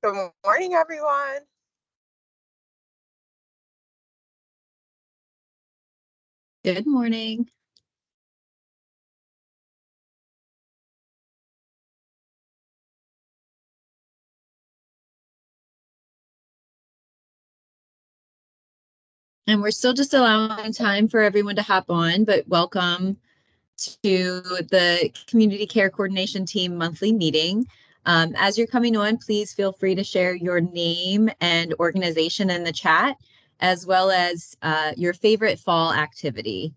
Good morning, everyone. Good morning. And we're still just allowing time for everyone to hop on, but welcome to the Community Care Coordination Team monthly meeting. As you're coming on, please feel free to share your name and organization in the chat, as well as your favorite fall activity.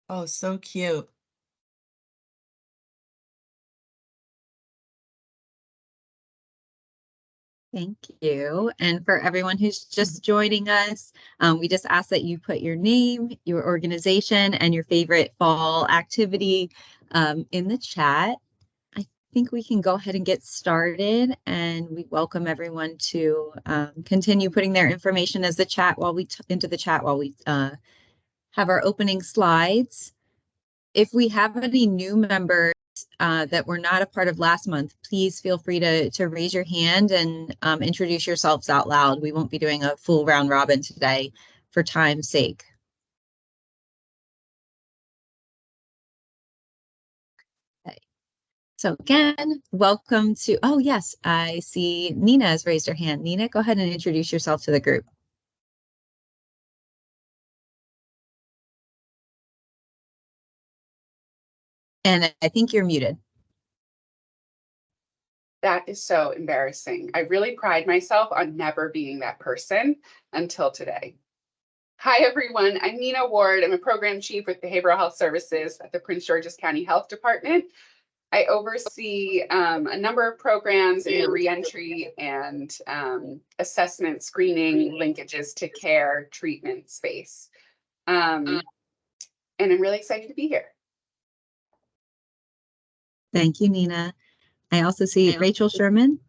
Oh, so cute. Thank you. And for everyone who's just joining us, we just ask that you put your name, your organization, and your favorite fall activity in the chat. I think we can go ahead and get started, and we welcome everyone to continue putting their information as the chat while we into the chat while we have our opening slides. If we have any new members that were not a part of last month, please feel free to raise your hand and introduce yourselves out loud. We won't be doing a full round robin today for time's sake. Okay. So again, welcome to, oh yes, I see Nina has raised her hand. Nina, go ahead and introduce yourself to the group. And I think you're muted. That is so embarrassing. I really pride myself on never being that person until today. Hi, everyone. I'm Nina Ward. I'm a program chief with Behavioral Health Services at the Prince George's County Health Department. I oversee a number of programs in the reentry and assessment, screening, linkages to care, treatment space. And I'm really excited to be here. Thank you, Nina. I also see Rachel Sherman.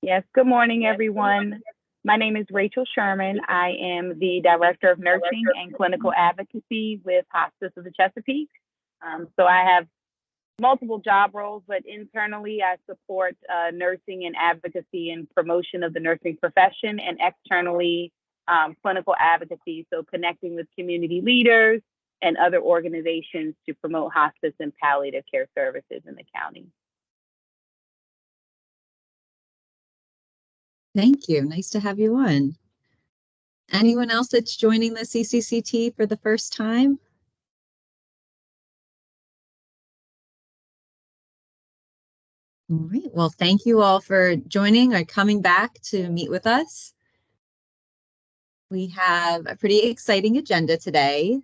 Yes, good morning, everyone. My name is Rachel Sherman. I am the Director of Nursing and Clinical Advocacy with Hospice of the Chesapeake. So I have multiple job roles, but internally I support nursing and advocacy and promotion of the nursing profession, and externally clinical advocacy, so connecting with community leaders and other organizations to promote hospice and palliative care services in the county. Thank you. Nice to have you on. Anyone else that's joining the CCCT for the first time? All right. Well, thank you all for joining or coming back to meet with us. We have a pretty exciting agenda today.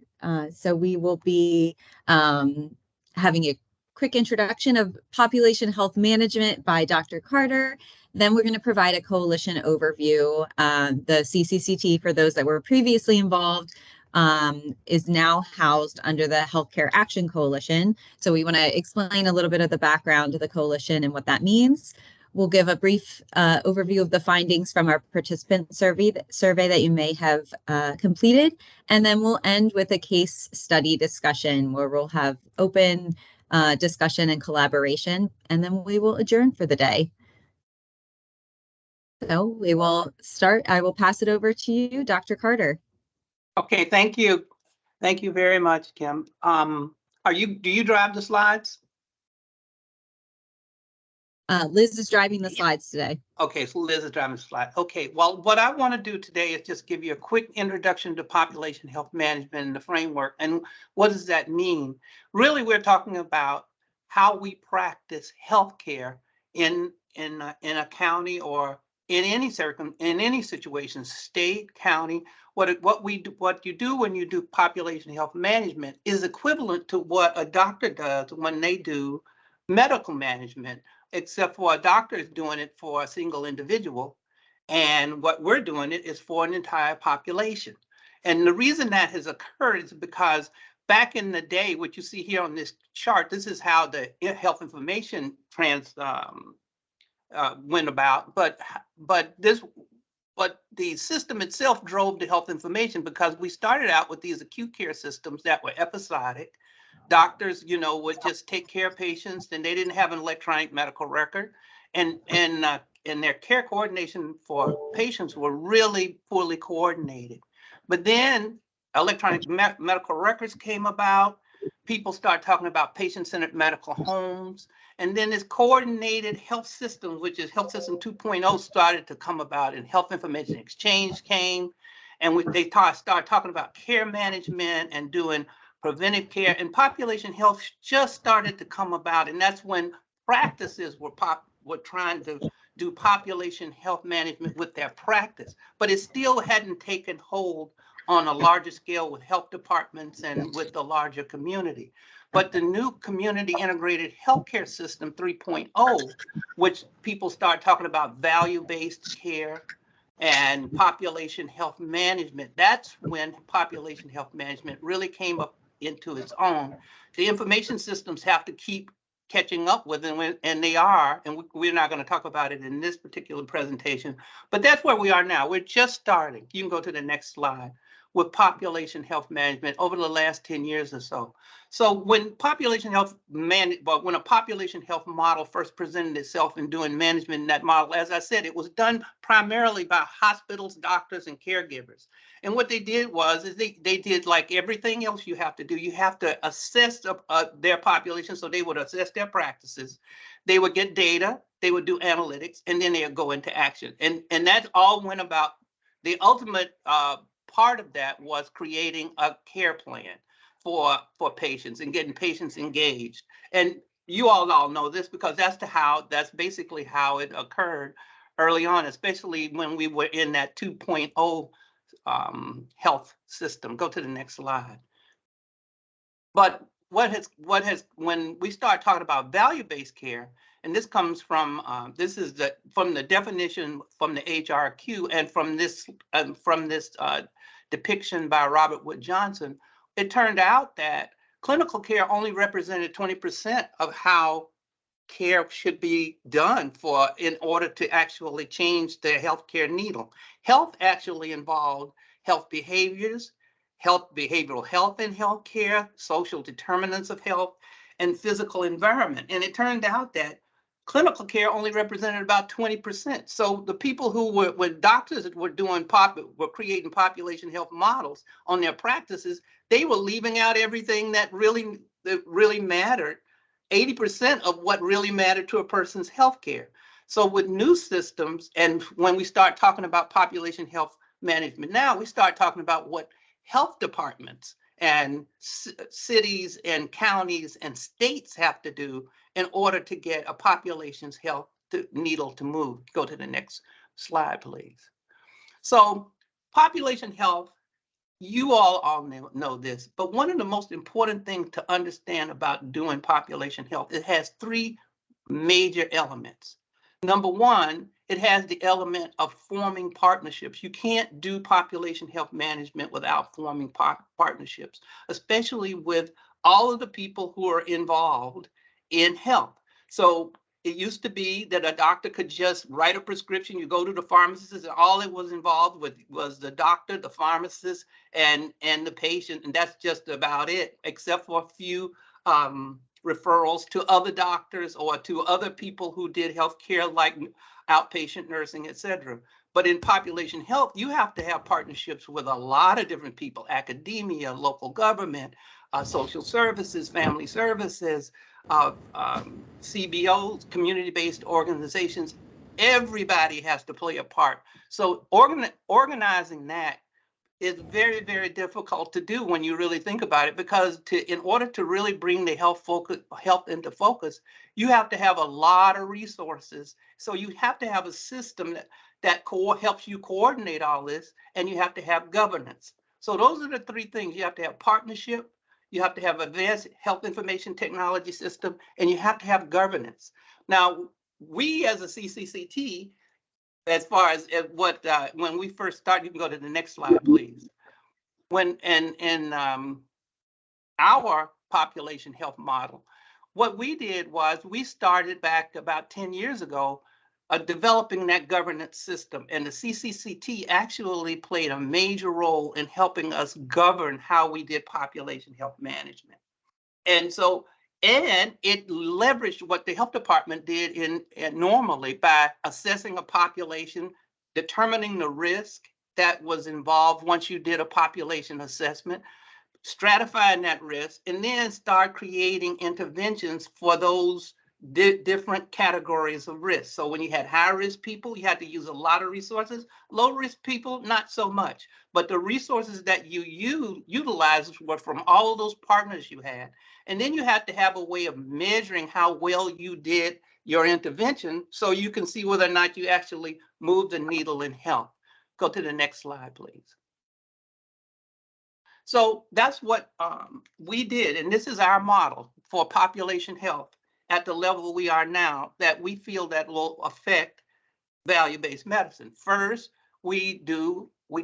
So we will be having a quick introduction of population health management by Dr. Carter. Then we're going to provide a coalition overview. The CCCT, for those that were previously involved, is now housed under the Healthcare Action Coalition. So we want to explain a little bit of the background of the coalition and what that means. We'll give a brief overview of the findings from our participant survey that you may have completed. And then we'll end with a case study discussion where we'll have open discussion and collaboration, and then we will adjourn for the day. So we will start. I will pass it over to you, Dr. Carter. Okay, thank you. Thank you very much, Kim. Do you drive the slides? Liz is driving the slides today. Okay, so Liz is driving the slide. Okay, well, what I want to do today is just give you a quick introduction to population health management and the framework. And what does that mean? Really, we're talking about how we practice healthcare in a county or in any situation, state, county. What you do when you do population health management is equivalent to what a doctor does when they do medical management, except for a doctor is doing it for a single individual. And what we're doing it is for an entire population. And the reason that has occurred is because back in the day, what you see here on this chart, this is how the health information went about. But the system itself drove the health information because we started out with these acute care systems that were episodic. Doctors, would just take care of patients, and they didn't have an electronic medical record, and their care coordination for patients were really poorly coordinated. But then electronic medical records came about. People start talking about patient-centered medical homes, and then this coordinated health system, which is Health System 2.0, started to come about, and Health Information Exchange came, and they started talking about care management and doing preventive care, and population health just started to come about. And that's when practices were trying to do population health management with their practice, but it still hadn't taken hold on a larger scale with health departments and with the larger community. But the new community integrated healthcare system 3.0, which people start talking about value-based care and population health management, that's when population health management really came up into its own. The information systems have to keep catching up with them, and they are, and we're not going to talk about it in this particular presentation, but that's where we are now. We're just starting. You can go to the next slide. With population health management over the last 10 years or so. So when a population health model first presented itself in doing management in that model, as I said, it was done primarily by hospitals, doctors, and caregivers. And what they did was they did like everything else you have to do. You have to assess their population, so they would assess their practices. They would get data, they would do analytics, and then they would go into action. And that all went about. The ultimate part of that was creating a care plan for patients and getting patients engaged. And you all know this because that's basically how it occurred early on, especially when we were in that 2.0 health system. Go to the next slide. But when we start talking about value-based care, and this comes from from the definition from the HRQ and from this depiction by Robert Wood Johnson, it turned out that clinical care only represented 20% of how care should be done in order to actually change the healthcare needle. Health actually involved health behaviors, behavioral health in healthcare, social determinants of health, and physical environment. And it turned out that clinical care only represented about 20%. So the people who when doctors were creating population health models on their practices, they were leaving out everything that really mattered. 80% of what really mattered to a person's healthcare. So with new systems, and when we start talking about population health management now, we start talking about what health departments and cities and counties and states have to do in order to get a population's health needle to move. Go to the next slide, please. So population health you all know this, but one of the most important things to understand about doing population health, it has three major elements. Number one, it has the element of forming partnerships. You can't do population health management without forming partnerships, especially with all of the people who are involved in health. So it used to be that a doctor could just write a prescription. You go to the pharmacist, and all it was involved with was the doctor, the pharmacist, and the patient, and that's just about it, except for a few referrals to other doctors or to other people who did healthcare, like outpatient nursing, etc. But in population health, you have to have partnerships with a lot of different people: academia, local government, social services, family services, CBOs, community-based organizations. Everybody has to play a part. So organizing that is very, very difficult to do when you really think about it, because in order to really bring the health into focus, you have to have a lot of resources. So you have to have a system that helps you coordinate all this, and you have to have governance. So those are the three things. You have to have partnership, you have to have advanced health information technology system, and you have to have governance. Now, we as a CCCT, as far as what when we first started, you can go to the next slide, please. When in our population health model, what we did was we started back about 10 years ago developing that governance system, and the CCCT actually played a major role in helping us govern how we did population health management. And so, and it leveraged what the health department did normally by assessing a population, determining the risk that was involved once you did a population assessment, stratifying that risk, and then start creating interventions for those different categories of risk. So when you had high-risk people, you had to use a lot of resources. Low-risk people, not so much. But the resources that you utilized were from all of those partners you had. And then you had to have a way of measuring how well you did your intervention so you can see whether or not you actually moved the needle in health. Go to the next slide, please. So that's what we did, and this is our model for population health at the level we are now, that we feel that will affect value-based medicine. First, we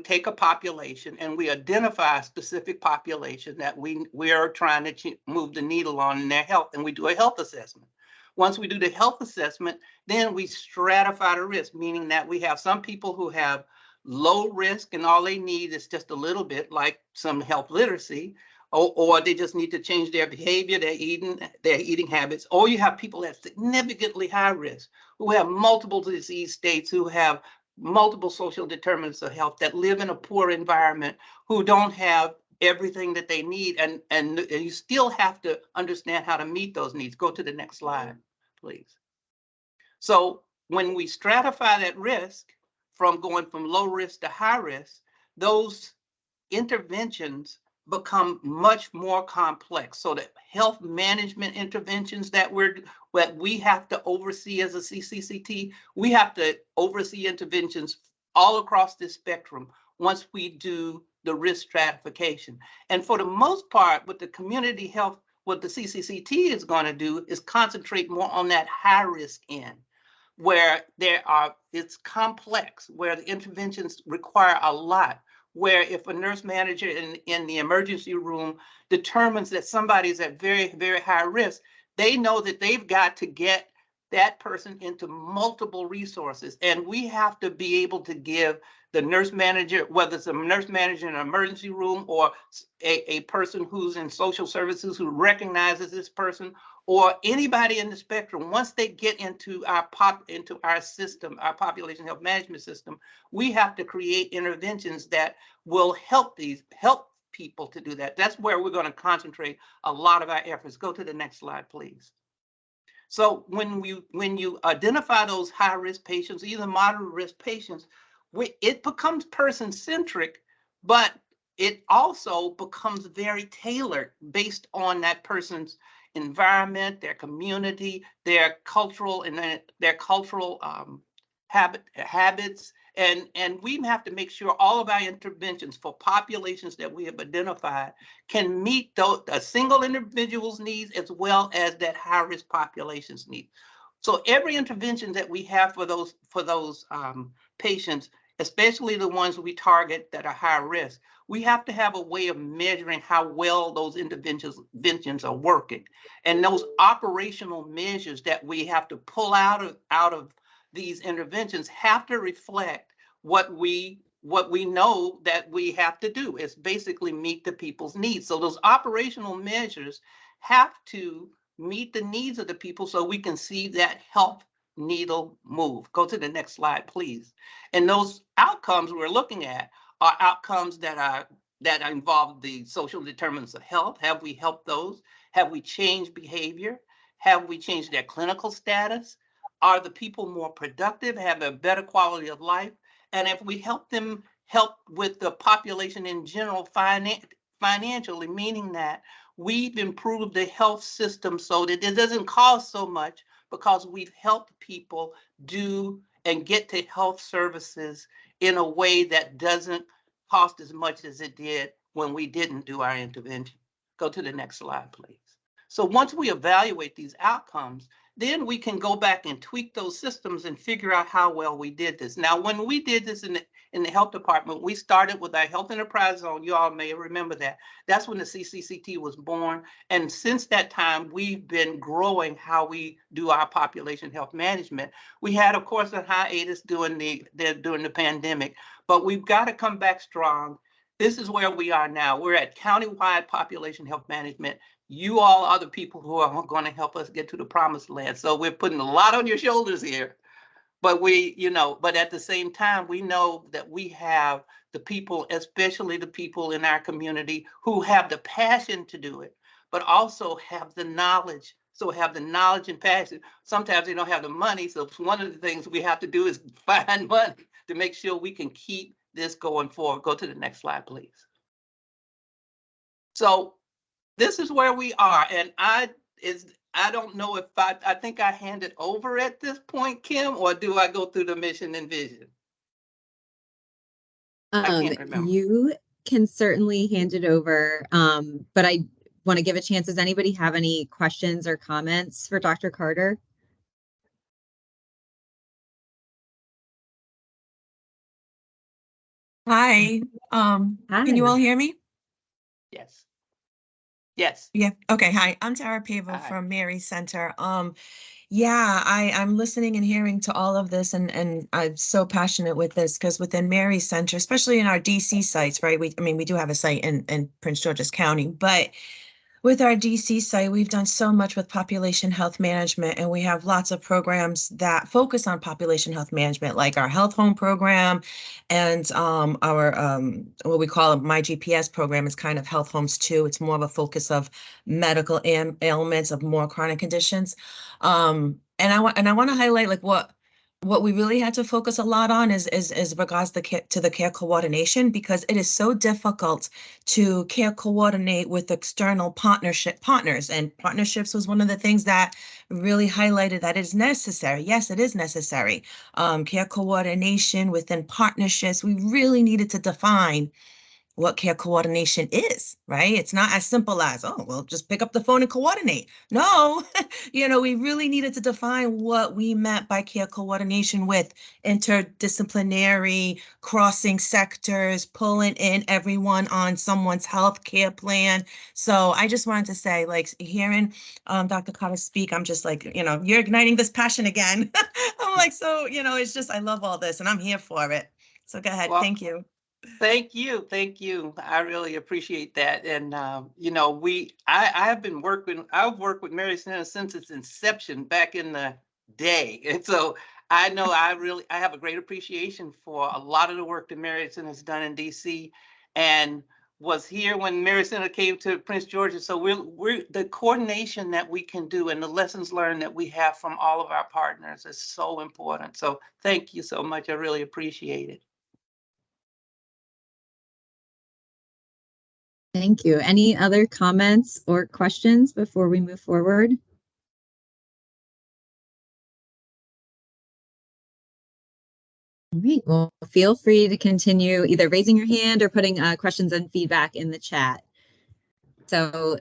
take a population and we identify a specific population that we are trying to move the needle on in their health, and we do a health assessment. Once we do the health assessment, then we stratify the risk, meaning that we have some people who have low risk and all they need is just a little bit, like some health literacy, or they just need to change their behavior, their eating habits. Or you have people at significantly high risk who have multiple disease states, who have multiple social determinants of health, that live in a poor environment, who don't have everything that they need, and you still have to understand how to meet those needs. Go to the next slide, please. So when we stratify that risk from going from low risk to high risk, those interventions become much more complex. So the health management interventions that we have to oversee as a CCCT, we have to oversee interventions all across this spectrum once we do the risk stratification. And for the most part, with the community health, what the CCCT is going to do is concentrate more on that high risk end, where it's complex, where the interventions require a lot, where if a nurse manager in the emergency room determines that somebody's at very, very high risk, they know that they've got to get that person into multiple resources. And we have to be able to give the nurse manager, whether it's a nurse manager in an emergency room or a person who's in social services who recognizes this person, or anybody in the spectrum, once they get into our system, our population health management system, we have to create interventions that will help people to do that. That's where we're going to concentrate a lot of our efforts. Go to the next slide, please. So when you identify those high-risk patients, even moderate risk patients, it becomes person-centric, but it also becomes very tailored based on that person's environment, their community, their cultural habits, And we have to make sure all of our interventions for populations that we have identified can meet a single individual's needs as well as that high-risk population's needs. So every intervention that we have for those patients, especially the ones we target that are high risk, we have to have a way of measuring how well those interventions are working. And those operational measures that we have to pull out of these interventions have to reflect what we know that we have to do. Is basically meet the people's needs. So those operational measures have to meet the needs of the people so we can see that health needle move. Go to the next slide, please. And those outcomes we're looking at are outcomes that involve the social determinants of health. Have we helped those? Have we changed behavior? Have we changed their clinical status? Are the people more productive, have a better quality of life? And if we help with the population in general financially, meaning that we've improved the health system so that it doesn't cost so much because we've helped people do and get to health services in a way that doesn't cost as much as it did when we didn't do our intervention. Go to the next slide, please. So once we evaluate these outcomes, then we can go back and tweak those systems and figure out how well we did this. Now, when we did this in the health department, we started with our health enterprise zone. You all may remember that. That's when the CCCT was born. And since that time, we've been growing how we do our population health management. We had, of course, a hiatus during the pandemic, but we've got to come back strong. This is where we are now. We're at countywide population health management. You all are the people who are going to help us get to the promised land. So we're putting a lot on your shoulders here. But but at the same time, we know that we have the people, especially the people in our community who have the passion to do it, but also have the knowledge. So have the knowledge and passion. Sometimes they don't have the money. So one of the things we have to do is find money to make sure we can keep this going forward. Go to the next slide, please. So this is where we are. And I don't know if I think I hand it over at this point, Kim, or do I go through the mission and vision? I can't remember. You can certainly hand it over, but I want to give a chance. Does anybody have any questions or comments for Dr. Carter? Hi. Hi. Can you all hear me? Yes. Yes. Yeah. Okay. Hi. I'm Tara Pavel from Mary Center. Yeah, I'm listening and hearing to all of this, and I'm so passionate with this because within Mary Center, especially in our DC sites, right? We do have a site in Prince George's County, but with our DC site, we've done so much with population health management, and we have lots of programs that focus on population health management, like our health home program and our what we call My GPS program is kind of health homes too. It's more of a focus of medical ailments of more chronic conditions. And I want to highlight like what we really had to focus a lot on is regards to the care coordination, because it is so difficult to care coordinate with external partners, and partnerships was one of the things that really highlighted that is necessary. Yes, it is necessary. Care coordination within partnerships, we really needed to define what care coordination is, right? It's not as simple as, oh, well, just pick up the phone and coordinate. No, we really needed to define what we meant by care coordination with interdisciplinary, crossing sectors, pulling in everyone on someone's health care plan. So I just wanted to say, like, hearing Dr. Carter speak, I'm just like, you're igniting this passion again. I'm like, so, it's just, I love all this and I'm here for it. So go ahead. Well, thank you. Thank you. I really appreciate that. And I've worked with Mary Center since its inception back in the day. And so I know I have a great appreciation for a lot of the work that Mary Center has done in DC, and was here when Mary Center came to Prince George's. So we're the coordination that we can do and the lessons learned that we have from all of our partners is so important. So thank you so much. I really appreciate it. Thank you. Any other comments or questions before we move forward? All right, well, feel free to continue either raising your hand or putting questions and feedback in the chat. So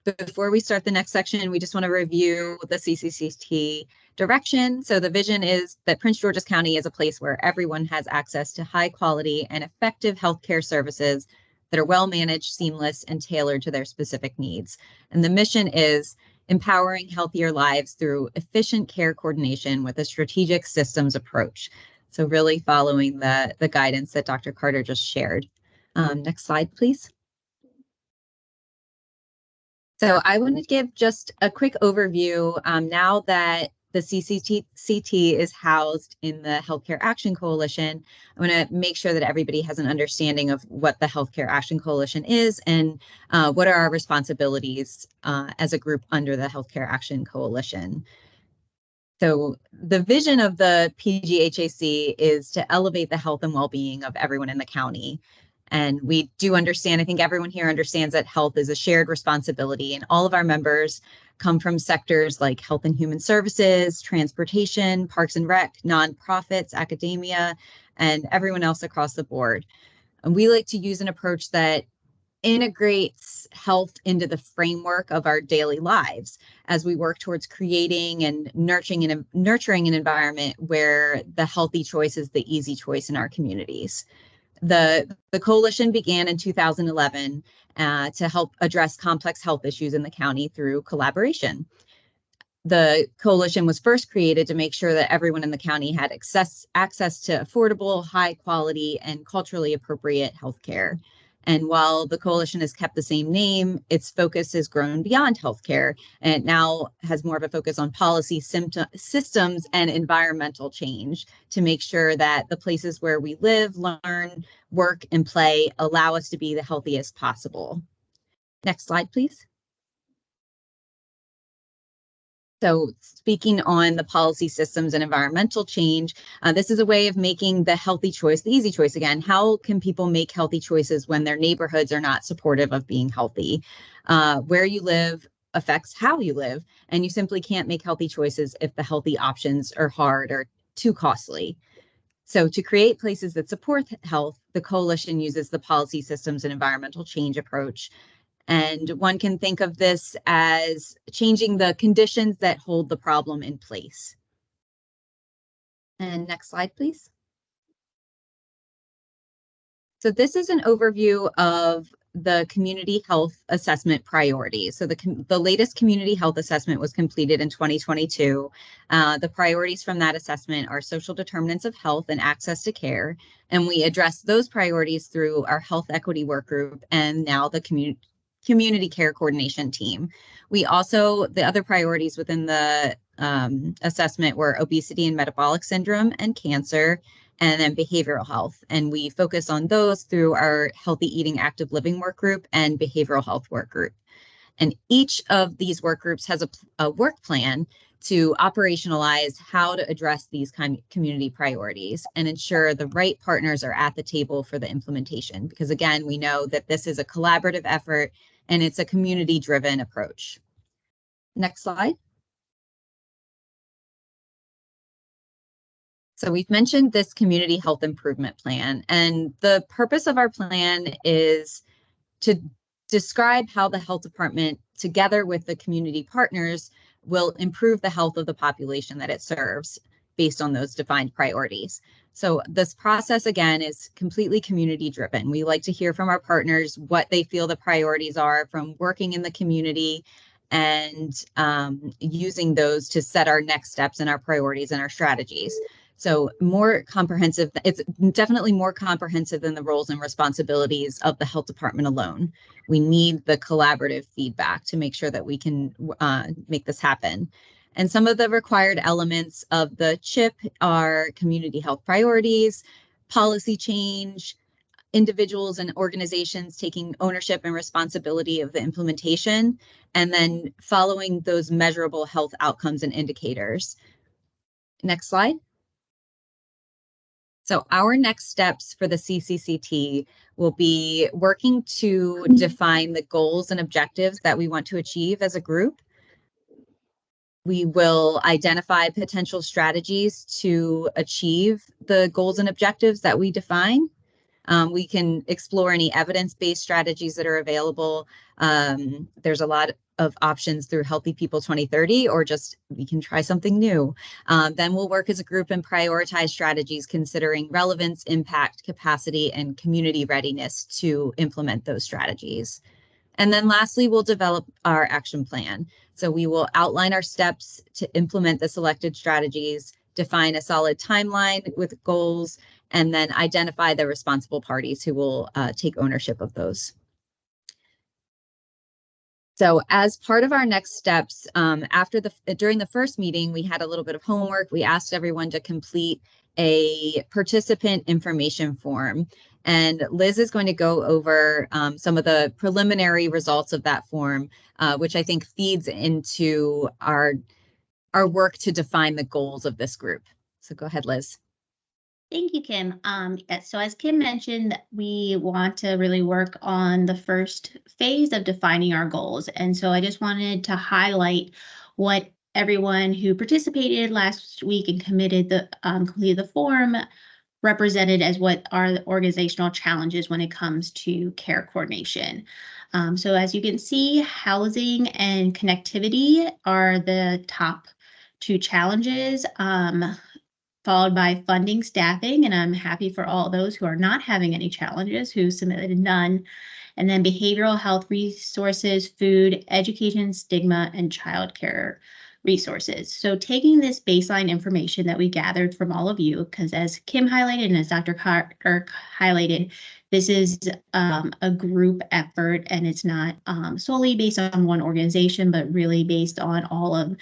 before we start the next section, we just want to review the CCCT direction. So the vision is that Prince George's County is a place where everyone has access to high quality and effective healthcare services that are well managed, seamless, and tailored to their specific needs. And the mission is empowering healthier lives through efficient care coordination with a strategic systems approach. So really following the guidance that Dr. Carter just shared. Next slide, please. So I want to give just a quick overview now that the CCCT is housed in the Healthcare Action Coalition. I want to make sure that everybody has an understanding of what the Healthcare Action Coalition is and what are our responsibilities as a group under the Healthcare Action Coalition. So the vision of the PGHAC is to elevate the health and well-being of everyone in the county. And we do understand, I think everyone here understands that health is a shared responsibility, and all of our members come from sectors like health and human services, transportation, parks and rec, nonprofits, academia, and everyone else across the board. And we like to use an approach that integrates health into the framework of our daily lives as we work towards creating and nurturing an environment where the healthy choice is the easy choice in our communities. The coalition began in 2011 to help address complex health issues in the county through collaboration. The coalition was first created to make sure that everyone in the county had access to affordable, high quality, and culturally appropriate healthcare. And while the coalition has kept the same name, its focus has grown beyond healthcare, and it now has more of a focus on policy, systems, and environmental change to make sure that the places where we live, learn, work, and play allow us to be the healthiest possible. Next slide, please. So speaking on the policy, systems, and environmental change, this is a way of making the healthy choice the easy choice again. How can people make healthy choices when their neighborhoods are not supportive of being healthy? Where you live affects how you live, and you simply can't make healthy choices if the healthy options are hard or too costly. So to create places that support health, the coalition uses the policy, systems, and environmental change approach. And one can think of this as changing the conditions that hold the problem in place. And next slide, please. So this is an overview of the community health assessment priorities. So the latest community health assessment was completed in 2022. The priorities from that assessment are social determinants of health and access to care. And we address those priorities through our health equity work group and now the community care coordination team. We also, the other priorities within the assessment were obesity and metabolic syndrome and cancer, and then behavioral health. And we focus on those through our healthy eating, active living work group and behavioral health work group. And each of these work groups has a work plan to operationalize how to address these community priorities and ensure the right partners are at the table for the implementation. Because again, we know that this is a collaborative effort and it's a community-driven approach. Next slide. So we've mentioned this community health improvement plan, and the purpose of our plan is to describe how the health department, together with the community partners, will improve the health of the population that it serves based on those defined priorities. So this process, again, is completely community driven. We like to hear from our partners what they feel the priorities are from working in the community and using those to set our next steps and our priorities and our strategies. So more comprehensive, it's definitely more comprehensive than the roles and responsibilities of the health department alone. We need the collaborative feedback to make sure that we can make this happen. And some of the required elements of the CHIP are community health priorities, policy change, individuals and organizations taking ownership and responsibility of the implementation, and then following those measurable health outcomes and indicators. Next slide. So our next steps for the CCCT will be working to define the goals and objectives that we want to achieve as a group. We will identify potential strategies to achieve the goals and objectives that we define. We can explore any evidence-based strategies that are available. There's a lot of options through Healthy People 2030, or just we can try something new. Then we'll work as a group and prioritize strategies considering relevance, impact, capacity, and community readiness to implement those strategies. And then lastly, we'll develop our action plan. So we will outline our steps to implement the selected strategies, define a solid timeline with goals, and then identify the responsible parties who will take ownership of those. So as part of our next steps, during the first meeting, we had a little bit of homework. We asked everyone to complete a participant information form. And Liz is going to go over some of the preliminary results of that form, which I think feeds into our work to define the goals of this group. So go ahead, Liz. Thank you, Kim. So as Kim mentioned, we want to really work on the first phase of defining our goals. And so I just wanted to highlight what everyone who participated last week and completed the form represented as what are the organizational challenges when it comes to care coordination. So as you can see, housing and connectivity are the top two challenges, followed by funding, staffing, and I'm happy for all those who are not having any challenges, who submitted none, and then behavioral health resources, food, education, stigma, and childcare resources. So taking this baseline information that we gathered from all of you, because as Kim highlighted and as Dr. Carter highlighted, this is a group effort, and it's not solely based on one organization, but really based on all of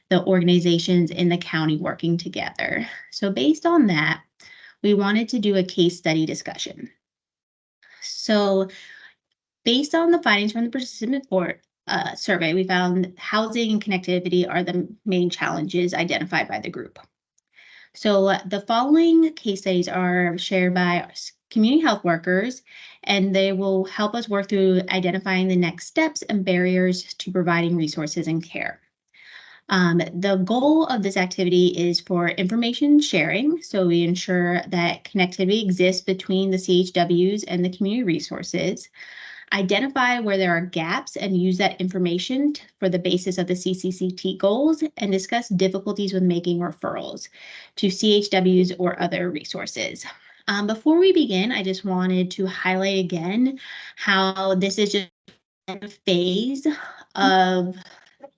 the organizations in the county working together. So based on that, we wanted to do a case study discussion. So based on the findings from the participant survey, we found housing and connectivity are the main challenges identified by the group. So the following case studies are shared by community health workers, and they will help us work through identifying the next steps and barriers to providing resources and care. The goal of this activity is for information sharing. So we ensure that connectivity exists between the CHWs and the community resources, identify where there are gaps and use that information for the basis of the CCCT goals, and discuss difficulties with making referrals to CHWs or other resources. Before we begin, I just wanted to highlight again how this is just a phase of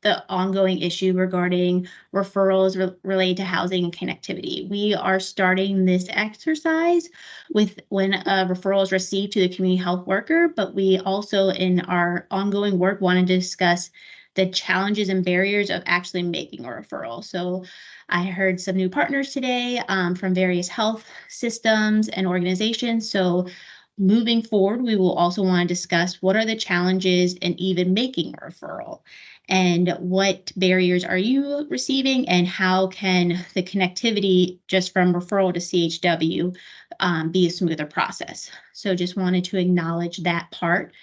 the ongoing issue regarding referrals related to housing and connectivity. We are starting this exercise with when a referral is received to the community health worker, but we also in our ongoing work want to discuss the challenges and barriers of actually making a referral. So I heard some new partners today from various health systems and organizations. So moving forward, we will also want to discuss what are the challenges in even making a referral, and what barriers are you receiving, and how can the connectivity just from referral to CHW be a smoother process. So just wanted to acknowledge that part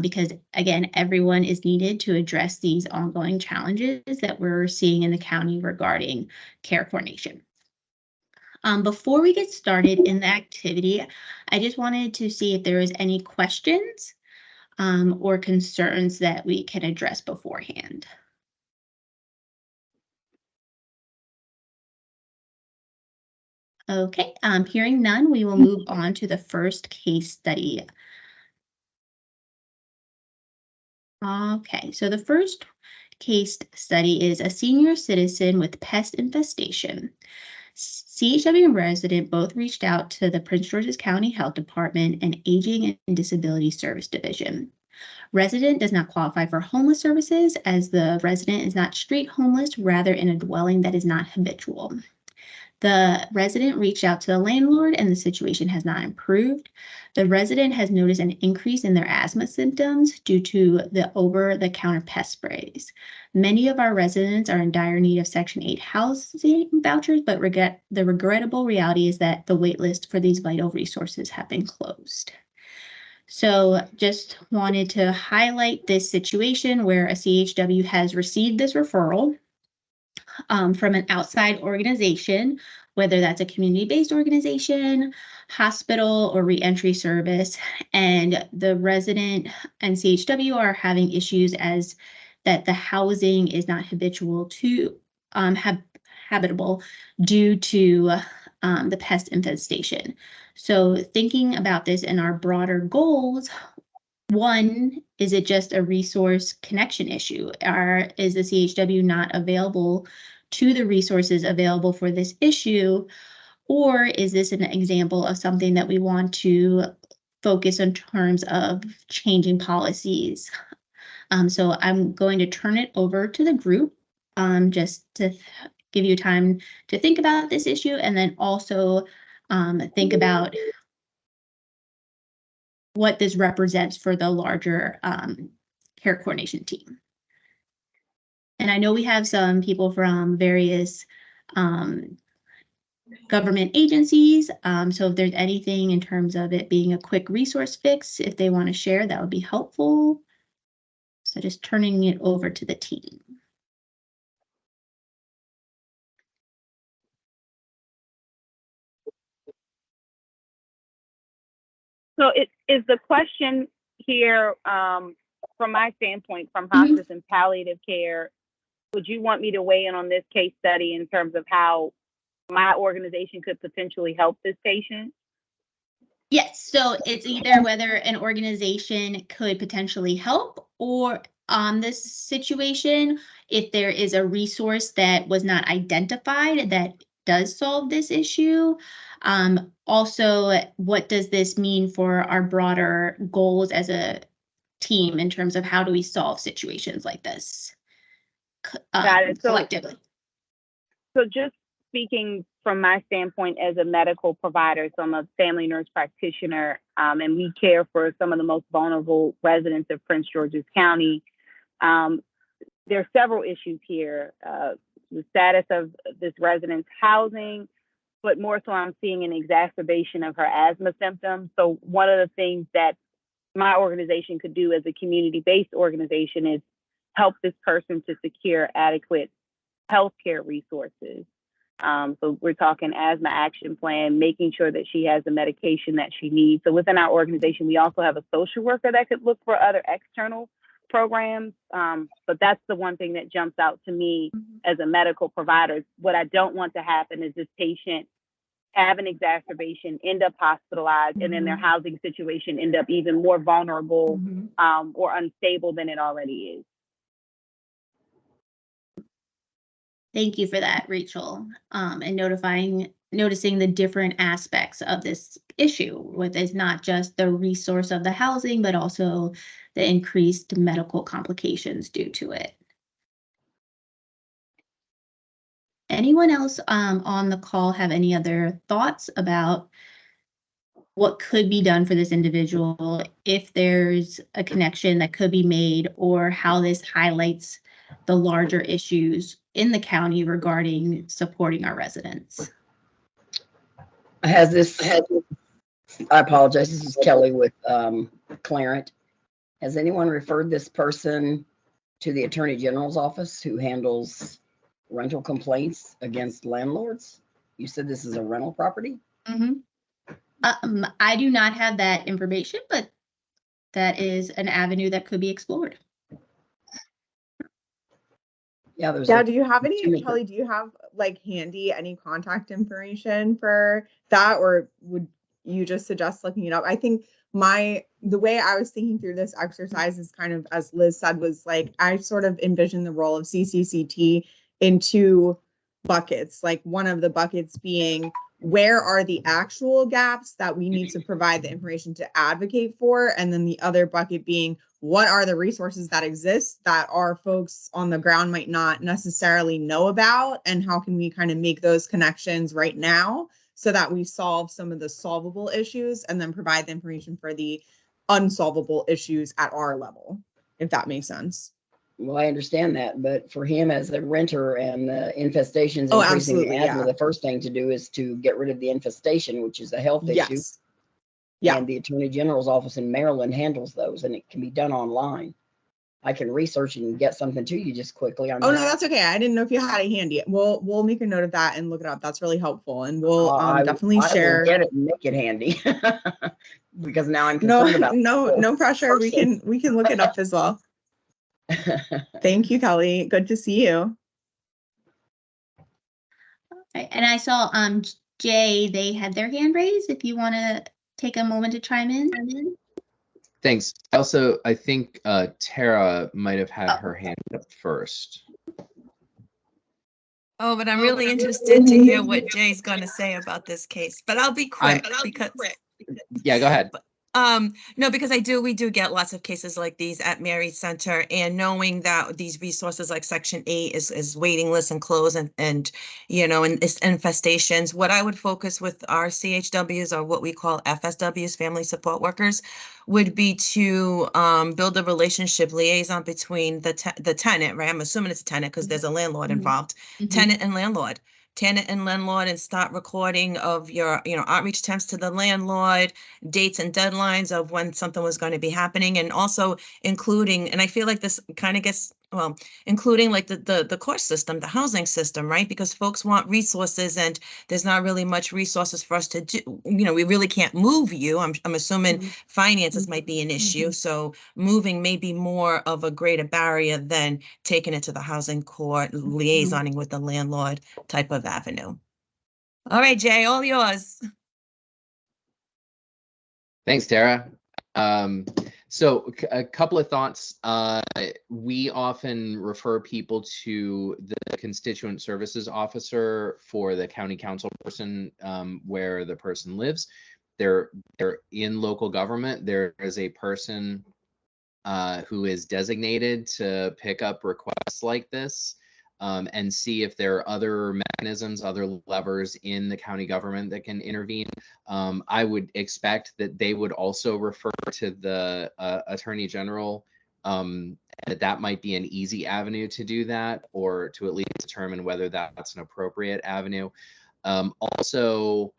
because again, everyone is needed to address these ongoing challenges that we're seeing in the county regarding care coordination. Before we get started in the activity, I just wanted to see if there was any questions or concerns that we can address beforehand. Okay, hearing none, we will move on to the first case study. Okay, so the first case study is a senior citizen with pest infestation. CHW and resident both reached out to the Prince George's County Health Department and Aging and Disability Service Division. Resident does not qualify for homeless services as the resident is not street homeless, rather in a dwelling that is not habitual. The resident reached out to the landlord and the situation has not improved. The resident has noticed an increase in their asthma symptoms due to the over-the-counter pest sprays. Many of our residents are in dire need of Section 8 housing vouchers, but the regrettable reality is that the wait list for these vital resources have been closed. So just wanted to highlight this situation where a CHW has received this referral from an outside organization, whether that's a community-based organization, hospital, or reentry service, and the resident and CHW are having issues as that the housing is not habitable due to the pest infestation. So thinking about this in our broader goals, one, is it just a resource connection issue? Is the CHW not available to the resources available for this issue? Or is this an example of something that we want to focus in terms of changing policies? So I'm going to turn it over to the group just to give you time to think about this issue, and then also think about what this represents for the larger care coordination team. And I know we have some people from various government agencies. So if there's anything in terms of it being a quick resource fix, if they want to share, that would be helpful. So just turning it over to the team. So it is the question here, from my standpoint, from hospice and palliative care, would you want me to weigh in on this case study in terms of how my organization could potentially help this patient? Yes, so it's either whether an organization could potentially help, or on this situation, if there is a resource that was not identified that does solve this issue. Also, what does this mean for our broader goals as a team in terms of how do we solve situations like this Got it. collectively? So just speaking from my standpoint as a medical provider, so I'm a family nurse practitioner, and we care for some of the most vulnerable residents of Prince George's County. There are several issues here. The status of this resident's housing, but more so I'm seeing an exacerbation of her asthma symptoms. So one of the things that my organization could do as a community-based organization is help this person to secure adequate healthcare resources. So we're talking asthma action plan, making sure that she has the medication that she needs. So within our organization, we also have a social worker that could look for other external programs. But that's the one thing that jumps out to me as a medical provider. What I don't want to happen is this patient have an exacerbation, end up hospitalized, and then their housing situation end up even more vulnerable or unstable than it already is. Thank you for that, Rachel, and noticing the different aspects of this issue, with it's not just the resource of the housing, but also the increased medical complications due to it. Anyone else on the call have any other thoughts about what could be done for this individual, if there's a connection that could be made, or how this highlights the larger issues in the county regarding supporting our residents? I apologize, this is Kelly with Clarent. Has anyone referred this person to the Attorney General's office, who handles rental complaints against landlords? You said this is a rental property? I do not have that information, but that is an avenue that could be explored. Yeah, there's do you have any, Kelly, do you have like handy any contact information for that, or would you just suggest looking it up? I think the way I was thinking through this exercise is kind of, as Liz said, was like, I sort of envisioned the role of CCCT in two buckets. Like one of the buckets being, where are the actual gaps that we need to provide the information to advocate for? And then the other bucket being, what are the resources that exist that our folks on the ground might not necessarily know about? And how can we kind of make those connections right now so that we solve some of the solvable issues and then provide the information for the unsolvable issues at our level, if that makes sense. Well, I understand that, but for him as a renter and the infestations Oh, increasing the absolutely, asthma, yeah. the first thing to do is to get rid of the infestation, which is a health issue. Yes. Yeah. And the Attorney General's office in Maryland handles those, and it can be done online. I can research and get something to you just quickly on Oh, no, that. that's okay. I didn't know if you had it handy. We'll make a note of that and look it up. That's really helpful. And we'll definitely I will share. get it and make it handy because now I'm No, concerned about no pressure. We can look it up as well. Thank you, Kelly. Good to see you. And I saw Jay, they had their hand raised. If you want to take a moment to chime in. Thanks. I think Tara might have had her hand up first. Oh, but I'm really interested to hear what Jay's going to say about this case, but I'll be quick because Yeah, go ahead. no, because we do get lots of cases like these at Mary Center, and knowing that these resources like Section 8 is waiting lists and close and you know, and it's infestations. What I would focus with our CHWs, or what we call FSWs, family support workers, would be to build a relationship liaison between the tenant, right? I'm assuming it's a tenant because there's a landlord involved, tenant and landlord. And start recording of your, outreach attempts to the landlord, dates and deadlines of when something was going to be happening, and also including, and I feel like this kind of gets, including like the court system, the housing system, right? Because folks want resources and there's not really much resources for us to do. We really can't move you. I'm assuming finances might be an issue. So moving may be more of a greater barrier than taking it to the housing court, liaisoning with the landlord type of avenue. All right, Jay, all yours. Thanks, Tara. So a couple of thoughts. We often refer people to the constituent services officer for the county council person where the person lives. They're in local government. There is a person who is designated to pick up requests like this and see if there are other mechanisms, other levers in the county government that can intervene. I would expect that they would also refer to the Attorney General, that might be an easy avenue to do that, or to at least determine whether that's an appropriate avenue. Also,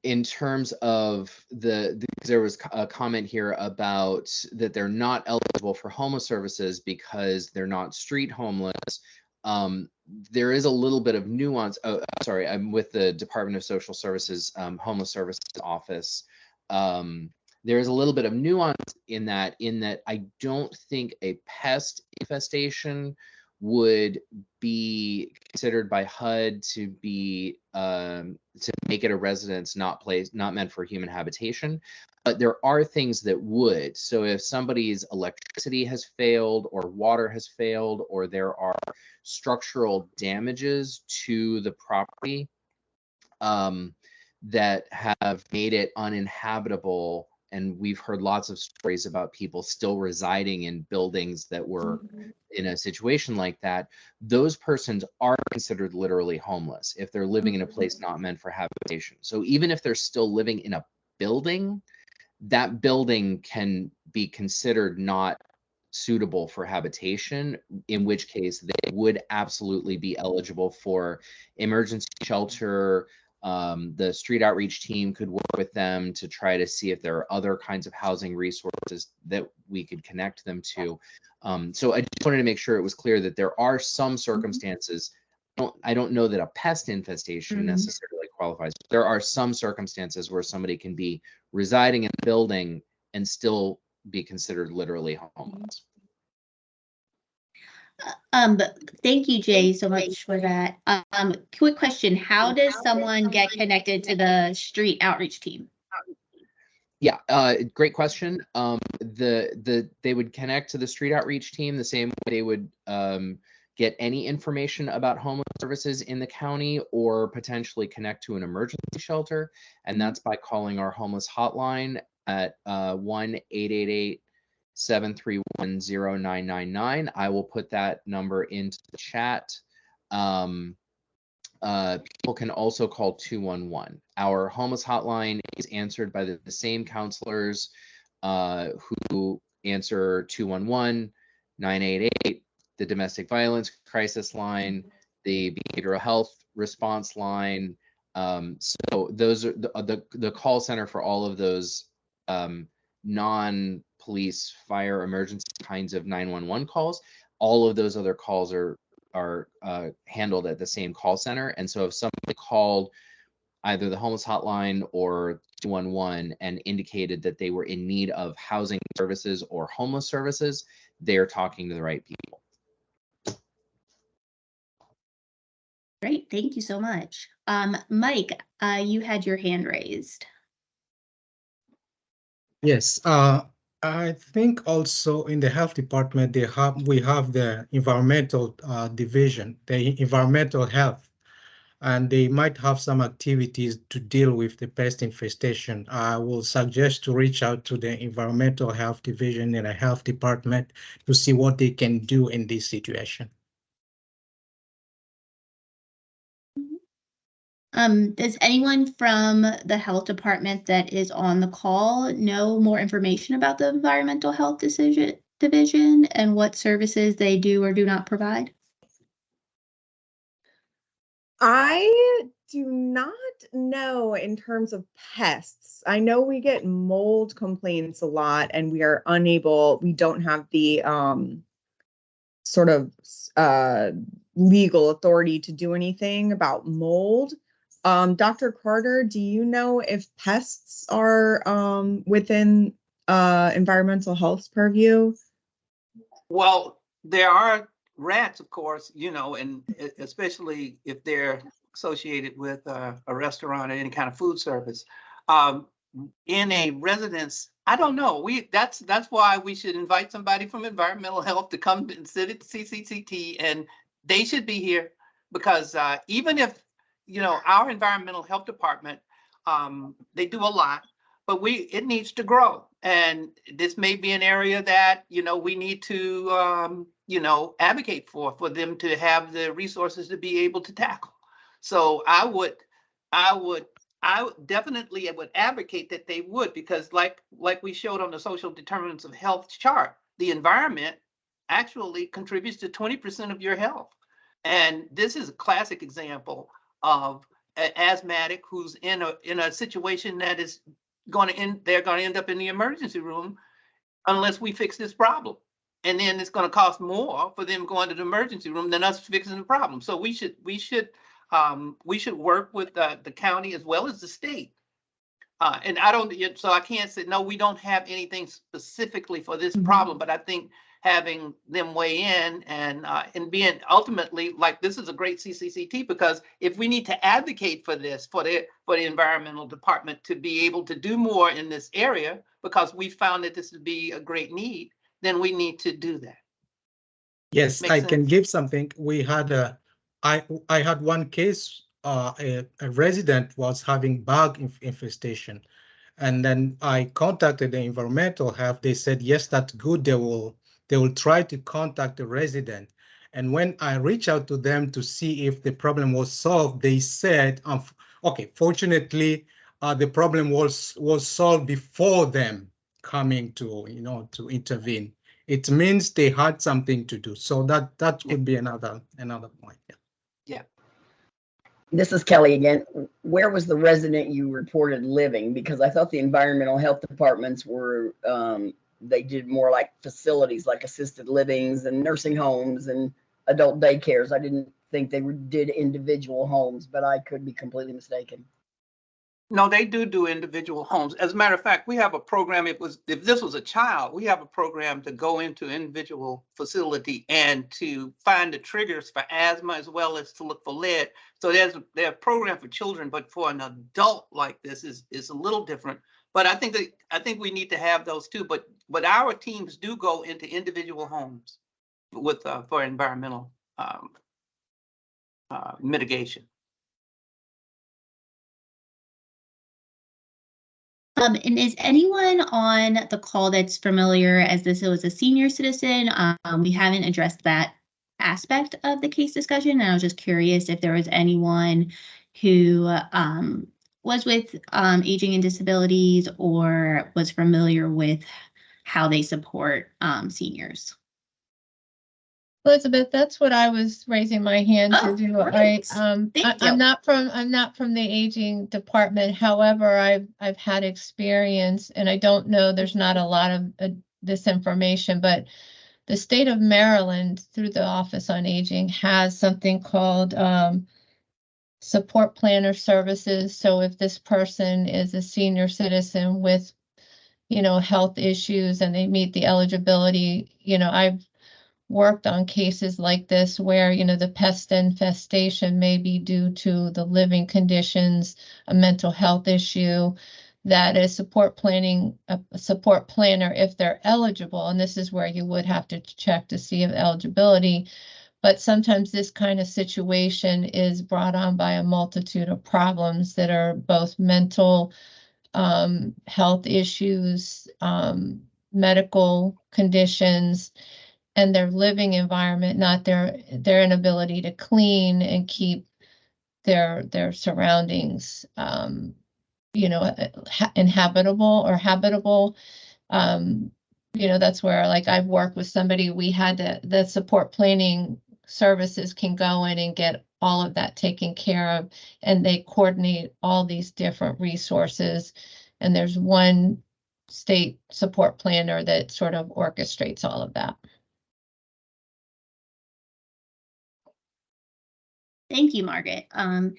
in terms of there was a comment here about that they're not eligible for homeless services because they're not street homeless. There is a little bit of nuance. Oh, sorry, I'm with the Department of Social Services Homeless Services Office. There is a little bit of nuance in that I don't think a pest infestation would be considered by HUD to be to make it a residence not meant for human habitation, but there are things that would. So if somebody's electricity has failed or water has failed, or there are structural damages to the property that have made it uninhabitable, and we've heard lots of stories about people still residing in buildings that were in a situation like that, those persons are considered literally homeless if they're living in a place not meant for habitation. So even if they're still living in a building, that building can be considered not suitable for habitation, in which case they would absolutely be eligible for emergency shelter. The street outreach team could work with them to try to see if there are other kinds of housing resources that we could connect them to. So I just wanted to make sure it was clear that there are some circumstances. I don't know that a pest infestation necessarily qualifies. But there are some circumstances where somebody can be residing in a building and still be considered literally homeless. Thank you, Jay, so much for that. Quick question: how does someone get connected to the street outreach team? Yeah, great question. They would connect to the street outreach team the same way they would get any information about homeless services in the county, or potentially connect to an emergency shelter, and that's by calling our homeless hotline at 1-888-731-0999. I will put that number into the chat. People can also call 211. Our homeless hotline is answered by the same counselors who answer 211, 988, the domestic violence crisis line, the behavioral health response line. So those are the call center for all of those non-police, fire, emergency kinds of 911 calls. All of those other calls are handled at the same call center. And so if somebody called either the homeless hotline or 211 and indicated that they were in need of housing services or homeless services, they're talking to the right people. Great, thank you so much. Mike, you had your hand raised. Yes, I think also in the health department we have the environmental division, the environmental health, and they might have some activities to deal with the pest infestation. I will suggest to reach out to the environmental health division in the health department to see what they can do in this situation. Does anyone from the health department that is on the call know more information about the environmental health division and what services they do or do not provide? I do not know in terms of pests. I know we get mold complaints a lot and we don't have the sort of legal authority to do anything about mold. Dr. Carter, do you know if pests are within environmental health's purview? Well, there are rats, of course, and especially if they're associated with a restaurant or any kind of food service. In a residence, I don't know. That's why we should invite somebody from environmental health to come and sit at the CCCT, and they should be here because even if our environmental health department, they do a lot, but it needs to grow, and this may be an area that we need to advocate for them to have the resources to be able to tackle. So I would definitely advocate that they would, because like we showed on the social determinants of health chart, the environment actually contributes to 20% of your health. And this is a classic example of an asthmatic who's in a situation that is they're going to end up in the emergency room unless we fix this problem. And then it's going to cost more for them going to the emergency room than us fixing the problem. So we should work with the county as well as the state. And so I can't say, no, we don't have anything specifically for this problem, but I think having them weigh in and being ultimately, like, this is a great CCCT, because if we need to advocate for this, for the environmental department to be able to do more in this area, because we found that this would be a great need, then we need to do that. Yes, Makes I sense? can give something. We had I had one case, a resident was having bug infestation. And then I contacted the environmental health. They said, yes, that's good. They will try to contact the resident. And when I reached out to them to see if the problem was solved, they said, okay, fortunately, the problem was solved before them coming to intervene. It means they had something to do. So that could be another point. Yeah. This is Kelly again. Where was the resident you reported living? Because I thought the environmental health departments were, they did more like facilities, like assisted livings and nursing homes and adult daycares. I didn't think they did individual homes, but I could be completely mistaken. No, they do individual homes. As a matter of fact, we have a program. If this was a child, we have a program to go into individual facility and to find the triggers for asthma, as well as to look for lead. So there's a program for children, but for an adult like this is a little different. But I think we need to have those too. But our teams do go into individual homes with for environmental mitigation. And is anyone on the call that's familiar, as this was a senior citizen? We haven't addressed that aspect of the case discussion, and I was just curious if there was anyone who was with aging and disabilities or was familiar with how they support seniors. Elizabeth, that's what I was raising my hand to Oh, do. great. Thank you. I'm not from the aging department. However, I've had experience, and I don't know, there's not a lot of this information, but the state of Maryland, through the Office on Aging, has something called support planner services. So if this person is a senior citizen with, health issues and they meet the eligibility, I've worked on cases like this where, the pest infestation may be due to the living conditions, a mental health issue, that a support planner, if they're eligible, and this is where you would have to check to see if eligibility, but sometimes this kind of situation is brought on by a multitude of problems that are both mental health issues, medical conditions, and their living environment, not their inability to clean and keep their surroundings, inhabitable or habitable. That's where, like, I've worked with somebody, we had the support planning services can go in and get all of that taken care of, and they coordinate all these different resources. And there's one state support planner that sort of orchestrates all of that. Thank you, Margaret. And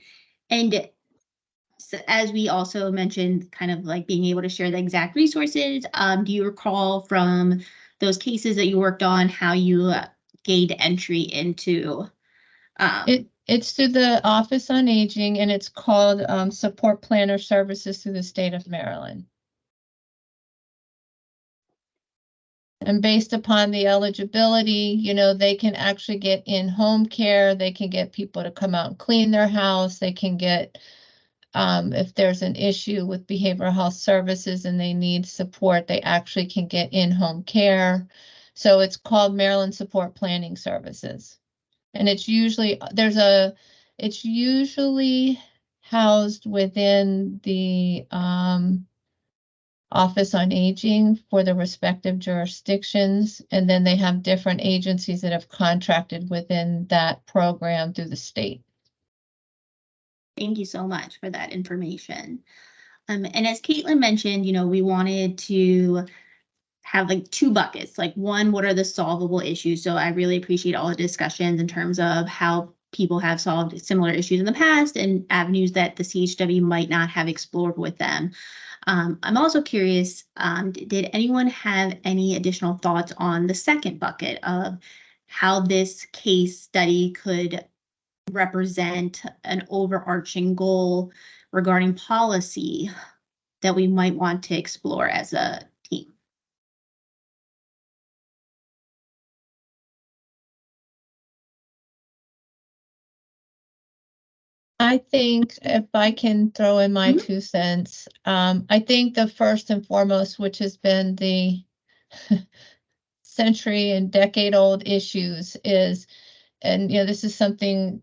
so as we also mentioned, kind of like being able to share the exact resources, do you recall from those cases that you worked on how you gained entry into? It's through the Office on Aging, and it's called Support Planner Services through the state of Maryland. And based upon the eligibility, they can actually get in-home care. They can get people to come out and clean their house. They can get, if there's an issue with behavioral health services and they need support, they actually can get in-home care. So it's called Maryland Support Planning Services. And it's usually, it's usually housed within the Office on Aging for the respective jurisdictions, and then they have different agencies that have contracted within that program through the state. Thank you so much for that information. And as Caitlin mentioned, we wanted to have like two buckets. Like, one, what are the solvable issues? So I really appreciate all the discussions in terms of how people have solved similar issues in the past and avenues that the CHW might not have explored with them. I'm also curious, did anyone have any additional thoughts on the second bucket of how this case study could represent an overarching goal regarding policy that we might want to explore as a team? I think, if I can throw in my 2 cents, I think the first and foremost, which has been the century and decade-old issues, is, and this is something,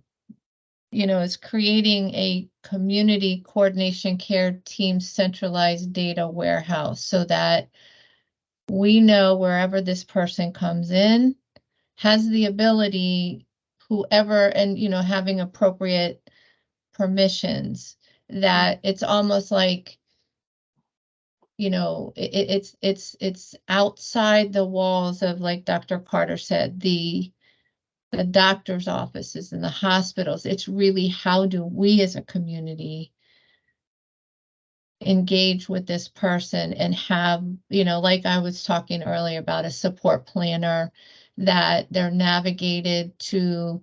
is creating a community coordination care team centralized data warehouse so that we know wherever this person comes in has the ability, whoever, and having appropriate permissions, that it's almost like, it's outside the walls of, like Dr. Carter said, the doctor's offices and the hospitals. It's really, how do we as a community engage with this person and have, like I was talking earlier about a support planner, that they're navigated to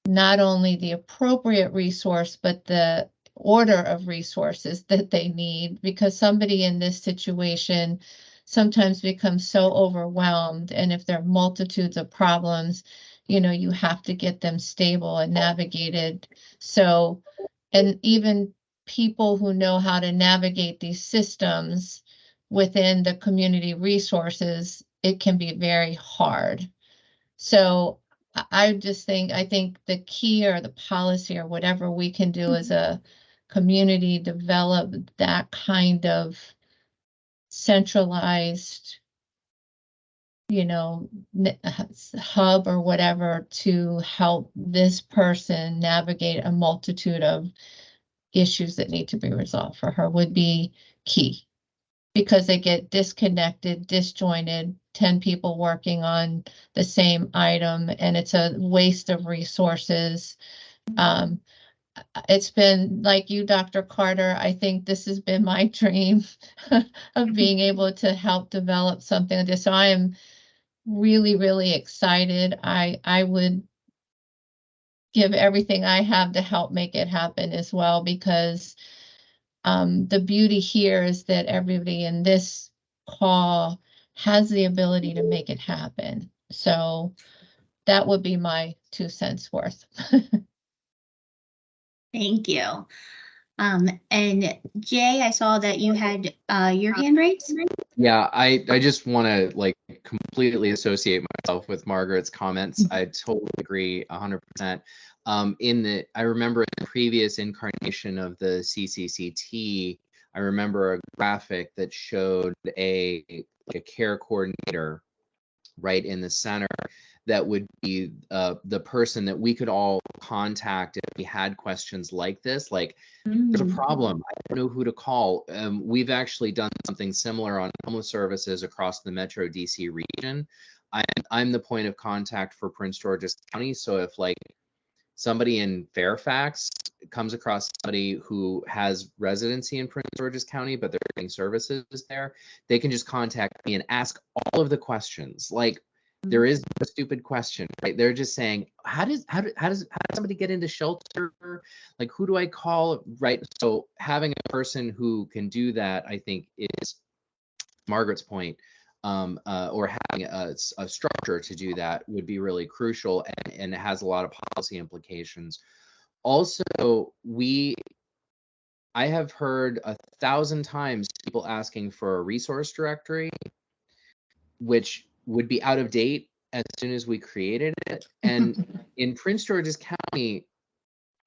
not only the appropriate resource, but the order of resources that they need, because somebody in this situation sometimes becomes so overwhelmed. And if there are multitudes of problems, you have to get them stable and navigated. So, and even people who know how to navigate these systems within the community resources, it can be very hard. So I think the key, or the policy, or whatever we can do as a community, develop that kind of centralized you know, hub or whatever to help this person navigate a multitude of issues that need to be resolved for her would be key, because they get disconnected, disjointed, 10 people working on the same item, and it's a waste of resources. It's been like you, Dr. Carter, I think this has been my dream of being able to help develop something like this. So I am really, really excited. I would give everything I have to help make it happen as well, because the beauty here is that everybody in this call has the ability to make it happen. So that would be my 2 cents worth. Thank you. And Jay, I saw that you had your hand raised. Yeah, I just want to like completely associate myself with Margaret's comments. I totally agree 100%. I remember in the previous incarnation of the CCCT, I remember a graphic that showed a care coordinator right in the center that would be the person that we could all contact if we had questions like this. Like, there's a problem, I don't know who to call. We've actually done something similar on homeless services across the Metro DC region. I'm the point of contact for Prince George's County. So if like somebody in Fairfax comes across somebody who has residency in Prince George's County, but they're getting services there, they can just contact me and ask all of the questions. Like, there is no stupid question, right? They're just saying, how does somebody get into shelter? Like, who do I call, right? So having a person who can do that, I think, is Margaret's point, or having a structure to do that would be really crucial, and it has a lot of policy implications. Also, I have heard 1,000 times people asking for a resource directory, which would be out of date as soon as we created it. And in Prince George's County,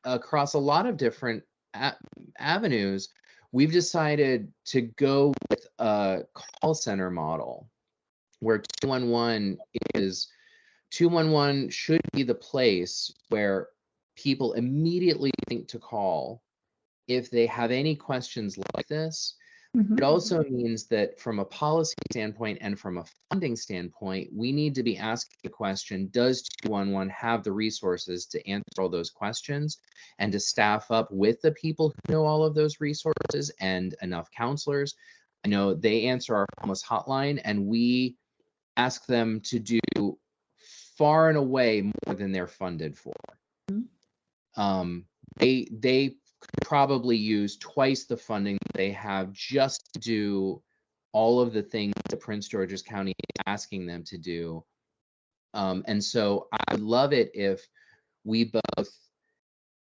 across a lot of different avenues, we've decided to go with a call center model where 211 should be the place where people immediately think to call if they have any questions like this. It also means that from a policy standpoint and from a funding standpoint, we need to be asking the question, does 211 have the resources to answer all those questions and to staff up with the people who know all of those resources and enough counselors? I know they answer our homeless hotline, and we ask them to do far and away more than they're funded for. They could probably use twice the funding they have just to do all of the things that Prince George's County is asking them to do. And so I would love it if we both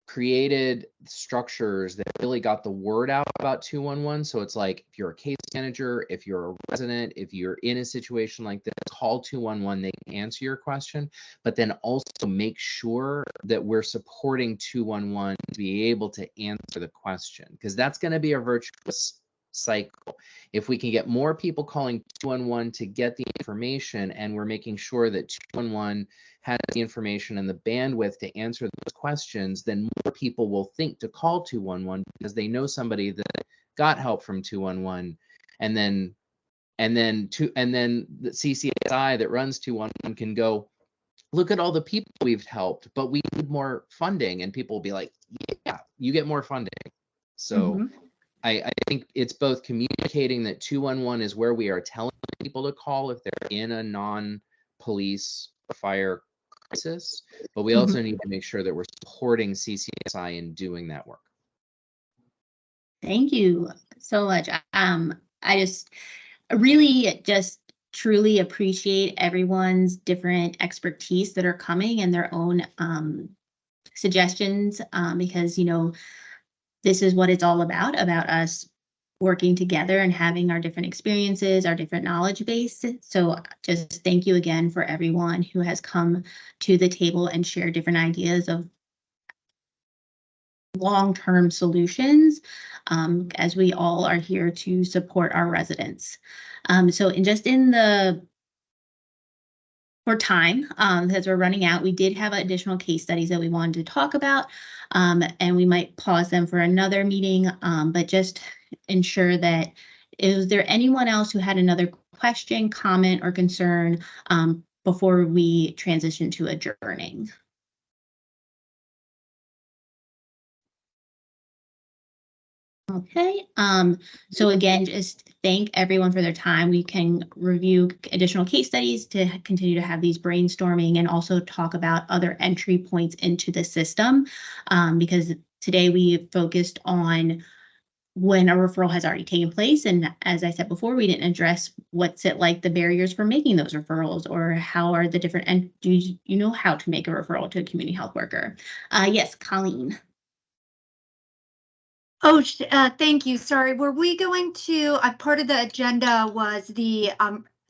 created structures that really got the word out about 211. So it's like, if you're a case manager, if you're a resident, if you're in a situation like this, call 211, they can answer your question, but then also make sure that we're supporting 211 to be able to answer the question, because that's going to be a virtuous cycle. If we can get more people calling 211 to get the information, and we're making sure that 211 has the information and the bandwidth to answer those questions, then more people will think to call 211 because they know somebody that got help from 211, and then the CCSI that runs 211 can go, look at all the people we've helped, but we need more funding, and people will be like, yeah, you get more funding. So I think it's both communicating that 211 is where we are telling people to call if they're in a non-police or fire crisis, but we also need to make sure that we're supporting CCSI in doing that work. Thank you so much. I just really just truly appreciate everyone's different expertise that are coming and their own suggestions, because, you know, this is what it's all about us working together and having our different experiences, our different knowledge base. So just thank you again for everyone who has come to the table and shared different ideas of long-term solutions, as we all are here to support our residents. So in the for time, because we're running out. We did have additional case studies that we wanted to talk about, and we might pause them for another meeting, but just ensure that, is there anyone else who had another question, comment, or concern before we transition to adjourning? Okay, so again, just thank everyone for their time. We can review additional case studies to continue to have these brainstorming and also talk about other entry points into the system, because today we focused on when a referral has already taken place. And as I said before, we didn't address what's it like, the barriers for making those referrals, or how are the different, and do you know how to make a referral to a community health worker? Yes, Colleen. Oh, thank you. Sorry, were we going to, part of the agenda was the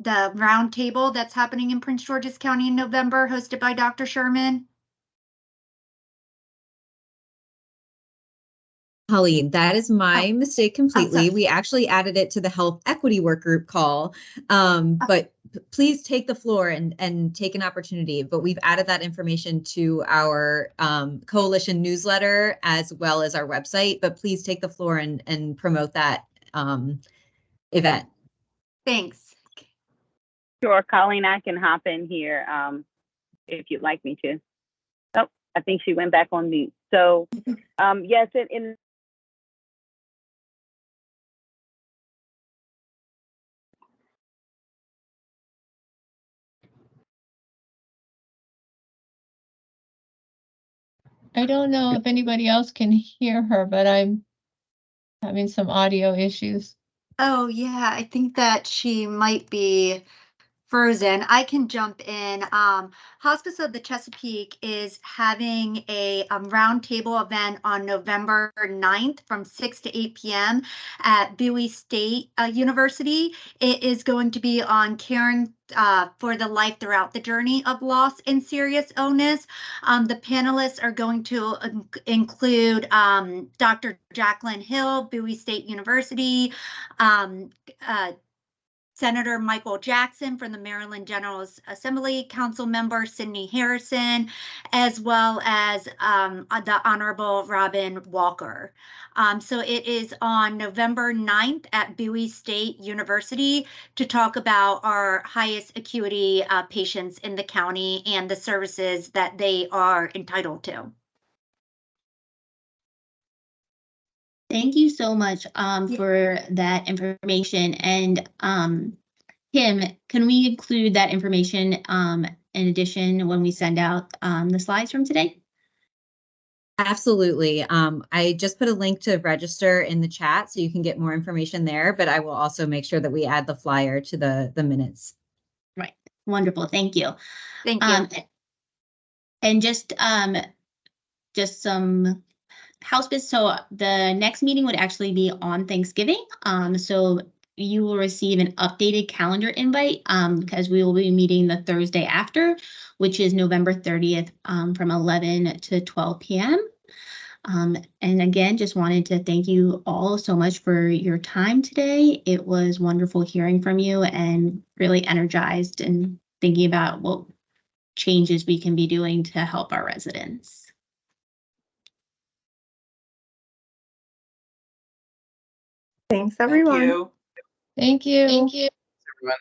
roundtable that's happening in Prince George's County in November, hosted by Dr. Sherman? Colleen, that is my mistake completely. sorry. We actually added it to the health equity work group call, but please take the floor and take an opportunity. But we've added that information to our coalition newsletter as well as our website. But please take the floor and promote that event. Thanks. Sure, Colleen, I can hop in here if you'd like me to. Oh, I think she went back on mute. So yes, in I don't know if anybody else can hear her, but I'm having some audio issues. Oh, yeah, I think that she might be frozen. I can jump in. Hospice of the Chesapeake is having a roundtable event on November 9th from 6 to 8 p.m. at Bowie State University. It is going to be on caring for the life throughout the journey of loss and serious illness. The panelists are going to include Dr. Jacqueline Hill, Bowie State University, Senator Michael Jackson from the Maryland General Assembly, Council Member Sidney Harrison, as well as the Honorable Robin Walker. So it is on November 9th at Bowie State University to talk about our highest acuity patients in the county and the services that they are entitled to. Thank you so much for that information. And Kim, can we include that information in addition when we send out the slides from today? Absolutely. I just put a link to register in the chat so you can get more information there, but I will also make sure that we add the flyer to the minutes. Right. Wonderful. Thank you. Thank you. And just some hospice. So the next meeting would actually be on Thanksgiving. So you will receive an updated calendar invite because we will be meeting the Thursday after, which is November 30th from 11 to 12 p.m. And again, just wanted to thank you all so much for your time today. It was wonderful hearing from you and really energized and thinking about what changes we can be doing to help our residents. Thanks, everyone. Thank you. Thank you. Thank you. Everyone.